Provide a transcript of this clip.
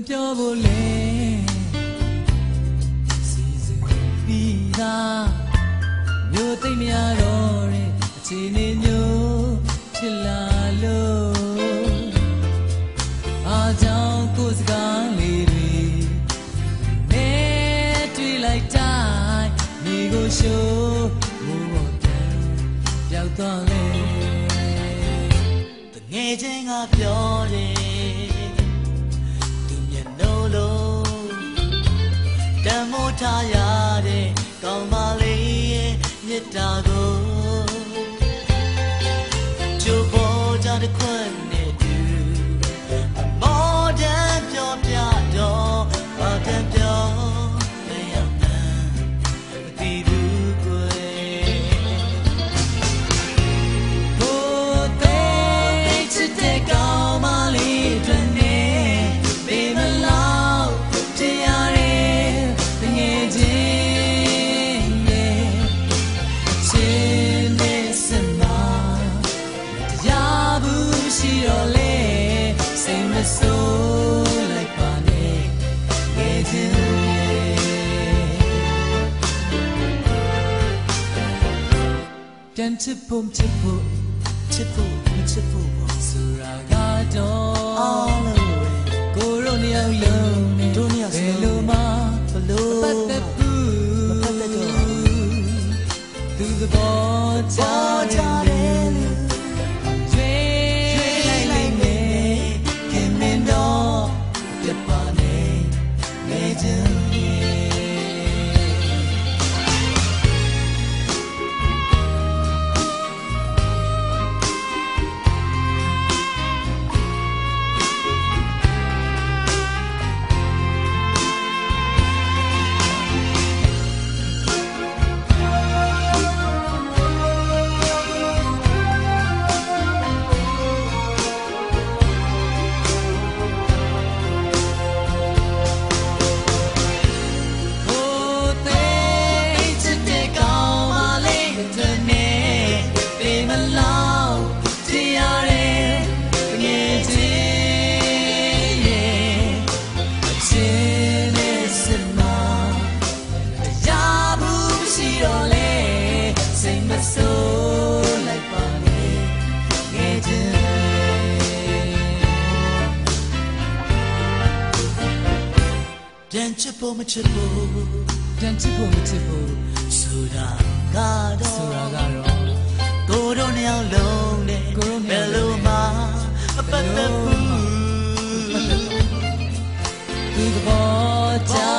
ပြောဖို့လဲစီစဉ်ပြီးသားမျိုးသိမ့်များတော့တဲ့အခြေအနေမျိုးဖြစ်လာလို့အားကြောင့်ကိုယ်စကားလေးတွေမဲတွေ့လိုက်တိုင်းမိကိုရှိုးမိုးပေါ်ပြန်ပြောက်သွားလဲတငယ်ချင်းကပြောတယ်တမိုးထားရတဲ့ကောင်းပါလေရဲ့မြတ်တာကိုကျိုးပေါ်ကြတဲ့ခွန်းနဲ့တူမော်ဒန်ပြောပြတော့ဘာတန်ပြောမရနိုင်မသိဘူးကွယ်ဘိုးသိချစ်တဲ့ကောင်းပါလေအတွက်နဲ့ဘေးမလောက်တရားရှိတော့လေစိတ်မဆိုးလိုက်ပါနဲ့ငယ်ချင်းပြန်ချစ်ဖို့ချစ်ဖို့ချစ်ဖို့မချစ်ဖို့ဆိုတာကတော့အားလုံးကိုရိုနှစ်ယောက်လုံးနဲ့တို့နှစ်ယောက်ဘယ်လိုမှဘလို့မပတ်သက်ဘူးမပတ်သက်တော့သူသဘောချတယ်ပြန်ချစ်ဖို့မချစ်ဖို့ပြန်ချစ်ဖို့မချစ်ဖို့ဆိုတာကတော့ကိုတို့နှစ်ယောက်လုံးနဲ့ဘယ်လိုမှမပတ်သက်ဘူးသူသဘောကျ